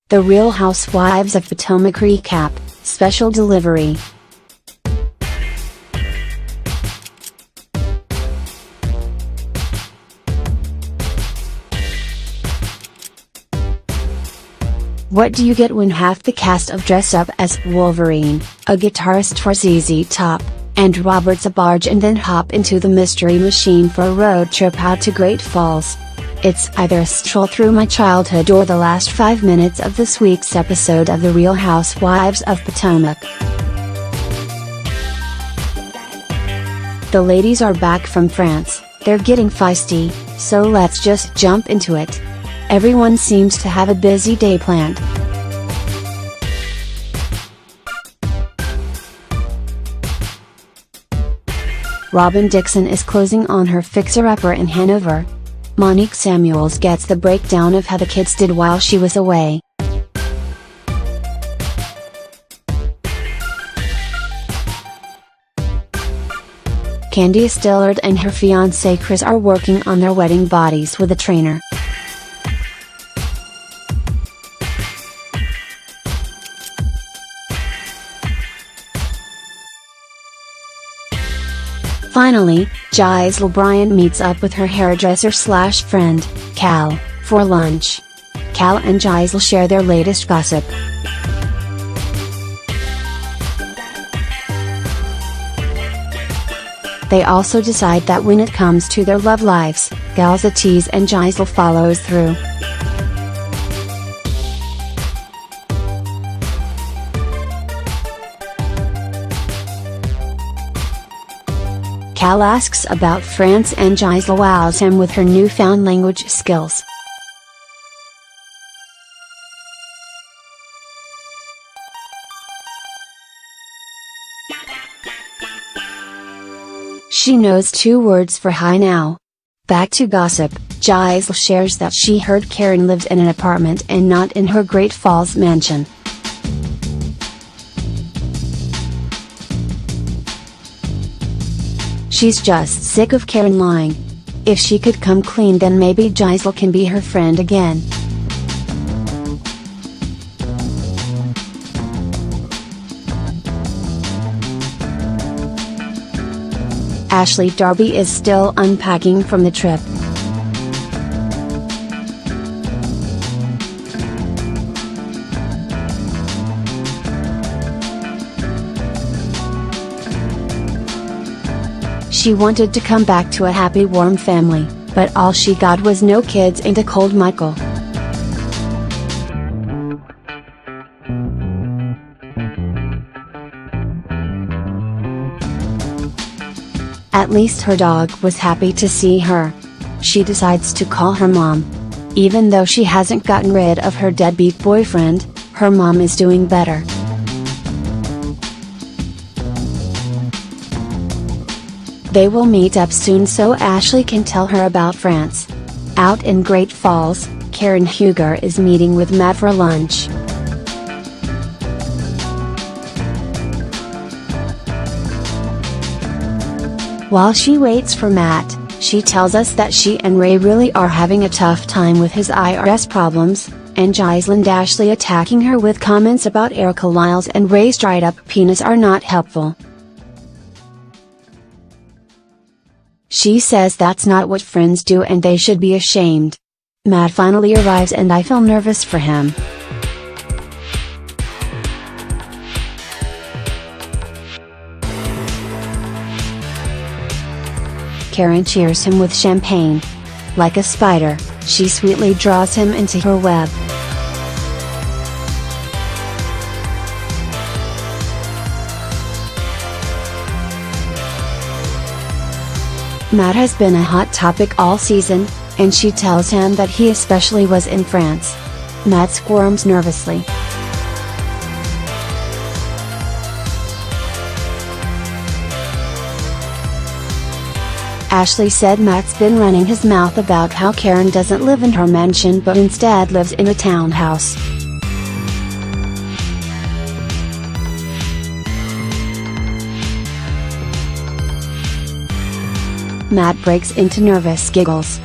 The Real Housewives of Potomac Recap, Special Delivery. What do you get when half the cast of dress up as Wolverine, a guitarist for ZZ Top, and Robert's a barge and then hop into the Mystery Machine for a road trip out to Great Falls? It's either a stroll through my childhood or the last 5 minutes of this week's episode of The Real Housewives of Potomac. The ladies are back from France, they're getting feisty, so let's just jump into it. Everyone seems to have a busy day planned. Robin Dixon is closing on her fixer-upper in Hanover. Monique Samuels gets the breakdown of how the kids did while she was away. Candiace Dillard and her fiancé Chris are working on their wedding bodies with a trainer. Finally, Gisele Bryant meets up with her hairdresser/friend, Cal, for lunch. Cal and Gisele share their latest gossip. They also decide that when it comes to their love lives, Cal's a tease and Gisele follows through. Cal asks about France and Gisele wows him with her newfound language skills. She knows 2 words for hi now. Back to gossip, Gisele shares that she heard Karen lived in an apartment and not in her Great Falls mansion. She's just sick of Karen lying. If she could come clean, then maybe Gisele can be her friend again. Ashley Darby is still unpacking from the trip. She wanted to come back to a happy warm family, but all she got was no kids and a cold Michael. At least her dog was happy to see her. She decides to call her mom. Even though she hasn't gotten rid of her deadbeat boyfriend, her mom is doing better. They will meet up soon so Ashley can tell her about France. Out in Great Falls, Karen Huger is meeting with Matt for lunch. While she waits for Matt, she tells us that she and Ray really are having a tough time with his IRS problems, and Gisele and Ashley attacking her with comments about Erica Lyles and Ray's dried up penis are not helpful. She says that's not what friends do and they should be ashamed. Matt finally arrives and I feel nervous for him. Karen cheers him with champagne. Like a spider, she sweetly draws him into her web. Matt has been a hot topic all season, and she tells him that he especially was in France. Matt squirms nervously. Ashley said Matt's been running his mouth about how Karen doesn't live in her mansion but instead lives in a townhouse. Matt breaks into nervous giggles.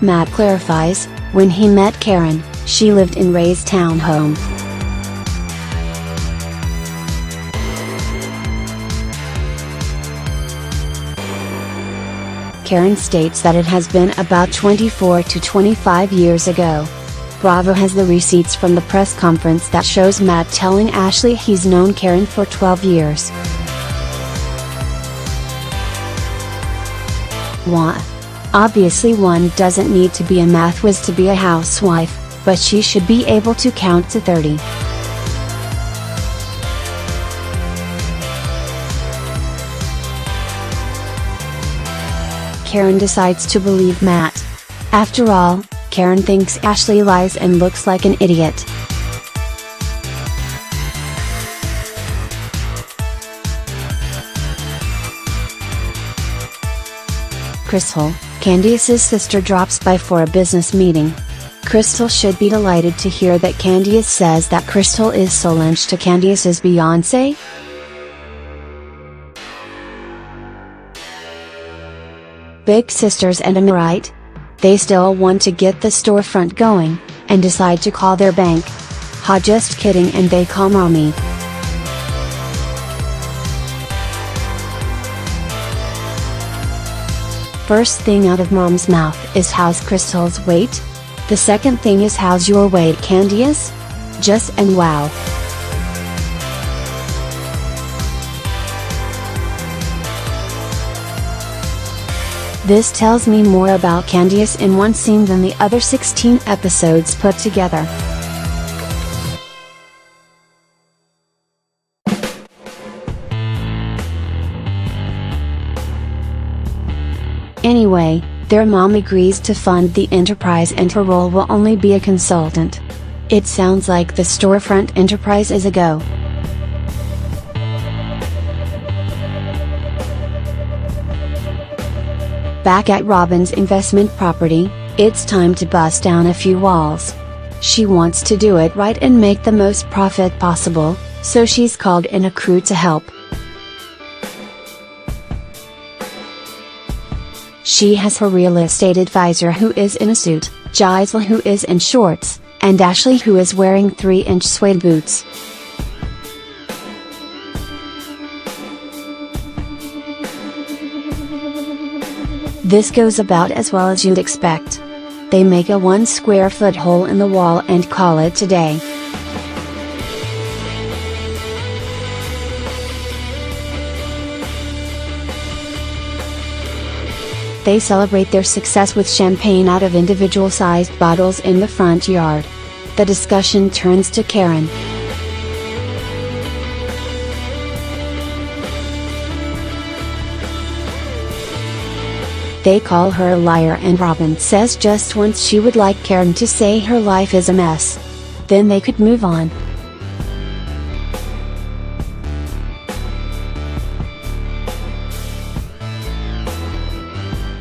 Matt clarifies, when he met Karen, she lived in Ray's townhome. Karen states that it has been about 24 to 25 years ago. Bravo has the receipts from the press conference that shows Matt telling Ashley he's known Karen for 12 years. Wah. Obviously one doesn't need to be a math whiz to be a housewife, but she should be able to count to 30. Karen decides to believe Matt. After all, Karen thinks Ashley lies and looks like an idiot. Crystal, Candiace's sister, drops by for a business meeting. Crystal should be delighted to hear that Candiace says that Crystal is Solange to Candiace's Beyoncé. Big sisters, and am I right? They still want to get the storefront going, and decide to call their bank. Ha, just kidding, and they call mommy. First thing out of mom's mouth is how's Crystal's weight? The second thing is how's your weight, Candiace? Just and wow. This tells me more about Candiace in one scene than the other 16 episodes put together. Anyway, their mom agrees to fund the enterprise and her role will only be a consultant. It sounds like the storefront enterprise is a go. Back at Robin's investment property, it's time to bust down a few walls. She wants to do it right and make the most profit possible, so she's called in a crew to help. She has her real estate advisor who is in a suit, Giselle who is in shorts, and Ashley who is wearing 3-inch suede boots. This goes about as well as you'd expect. They make a 1 square foot hole in the wall and call it a day. They celebrate their success with champagne out of individual-sized bottles in the front yard. The discussion turns to Karen. They call her a liar and Robin says just once she would like Karen to say her life is a mess. Then they could move on.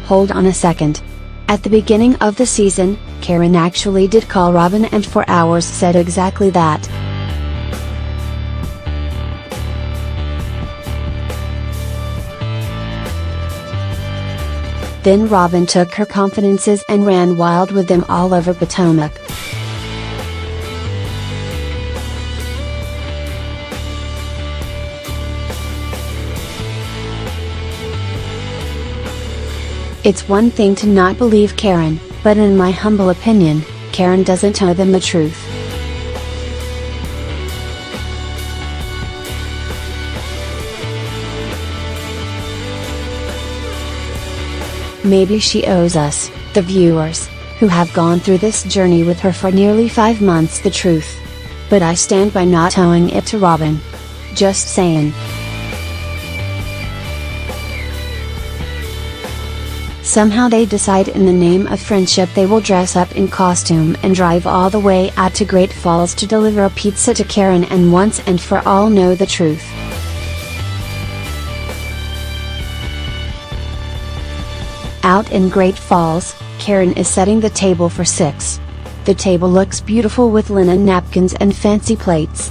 Hold on a second. At the beginning of the season, Karen actually did call Robin and for hours said exactly that. Then Robin took her confidences and ran wild with them all over Potomac. It's one thing to not believe Karen, but in my humble opinion, Karen doesn't tell them the truth. Maybe she owes us, the viewers, who have gone through this journey with her for nearly 5 months, the truth. But I stand by not owing it to Robin. Just saying. Somehow they decide in the name of friendship they will dress up in costume and drive all the way out to Great Falls to deliver a pizza to Karen and once and for all know the truth. Out in Great Falls, Karen is setting the table for 6. The table looks beautiful with linen napkins and fancy plates.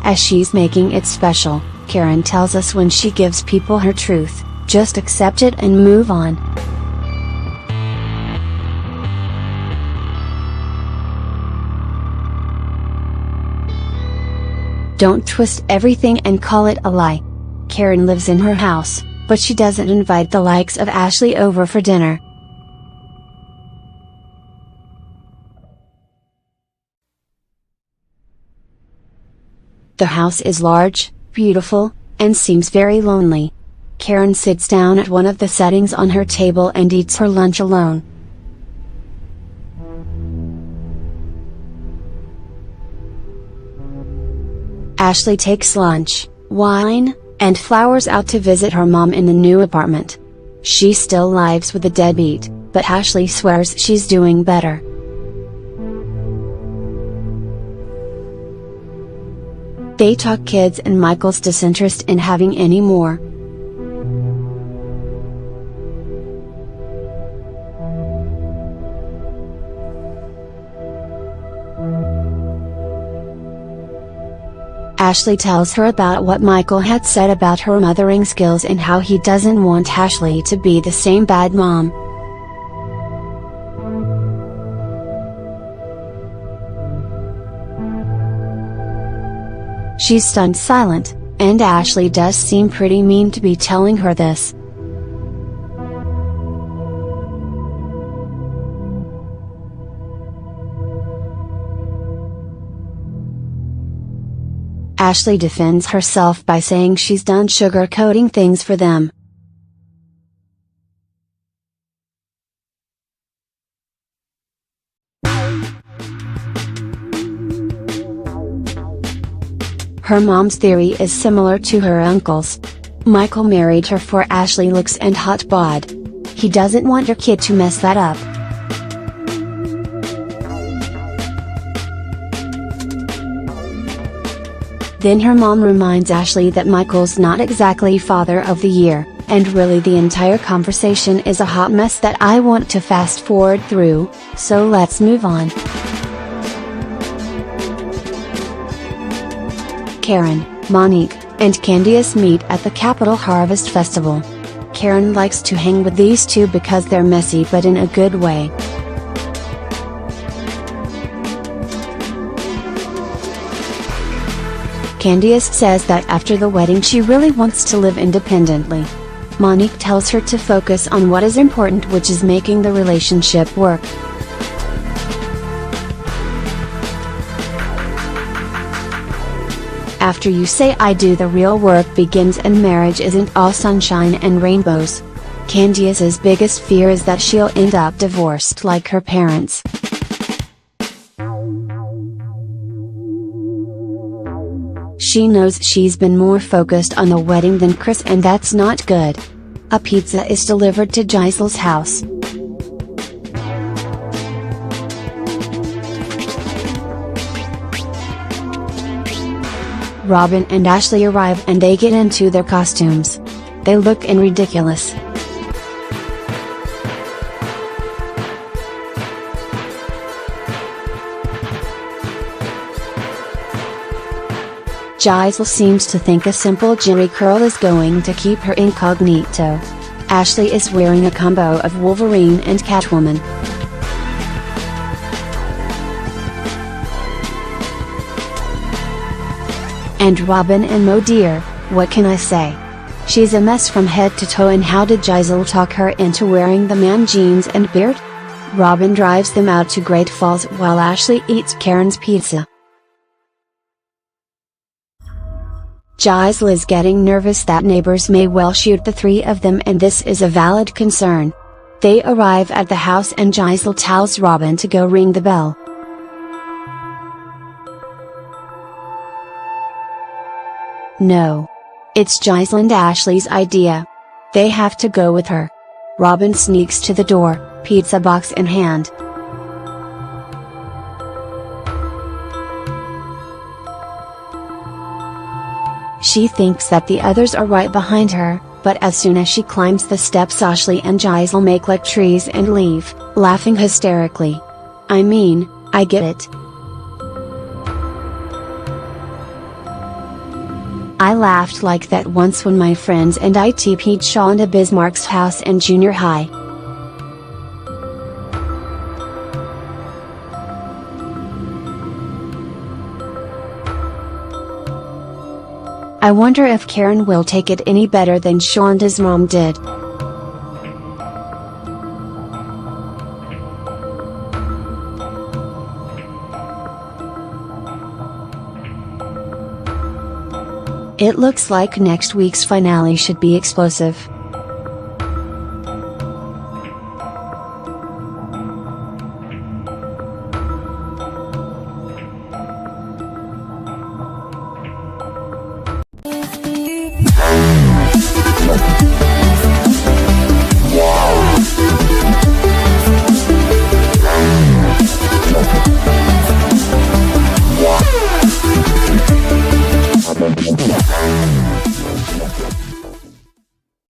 As she's making it special, Karen tells us when she gives people her truth, just accept it and move on. Don't twist everything and call it a lie. Karen lives in her house, but she doesn't invite the likes of Ashley over for dinner. The house is large, beautiful, and seems very lonely. Karen sits down at one of the settings on her table and eats her lunch alone. Ashley takes lunch, wine, and flowers out to visit her mom in the new apartment. She still lives with a deadbeat, but Ashley swears she's doing better. They talk kids and Michael's disinterest in having any more. Ashley tells her about what Michael had said about her mothering skills and how he doesn't want Ashley to be the same bad mom. She's stunned silent, and Ashley does seem pretty mean to be telling her this. Ashley defends herself by saying she's done sugarcoating things for them. Her mom's theory is similar to her uncle's. Michael married her for Ashley looks and hot bod. He doesn't want her kid to mess that up. Then her mom reminds Ashley that Michael's not exactly father of the year, and really the entire conversation is a hot mess that I want to fast forward through, so let's move on. Karen, Monique, and Candiace meet at the Capitol Harvest Festival. Karen likes to hang with these two because they're messy but in a good way. Candiace says that after the wedding she really wants to live independently. Monique tells her to focus on what is important, which is making the relationship work. After you say I do, the real work begins, and marriage isn't all sunshine and rainbows. Candiace's biggest fear is that she'll end up divorced like her parents. She knows she's been more focused on the wedding than Chris, and that's not good. A pizza is delivered to Giselle's house. Robin and Ashley arrive and they get into their costumes. They look ridiculous. Giselle seems to think a simple jerry curl is going to keep her incognito. Ashley is wearing a combo of Wolverine and Catwoman. And Robin and Mo dear, what can I say? She's a mess from head to toe, and how did Giselle talk her into wearing the man jeans and beard? Robin drives them out to Great Falls while Ashley eats Karen's pizza. Giselle is getting nervous that neighbors may well shoot the three of them, and this is a valid concern. They arrive at the house and Giselle tells Robin to go ring the bell. No. It's Giselle and Ashley's idea. They have to go with her. Robin sneaks to the door, pizza box in hand. She thinks that the others are right behind her, but as soon as she climbs the steps, Ashley and Giselle make like trees and leave, laughing hysterically. I mean, I get it. I laughed like that once when my friends and I TP'd Sean to Bismarck's house in junior high. I wonder if Karen will take it any better than Shonda's mom did. It looks like next week's finale should be explosive.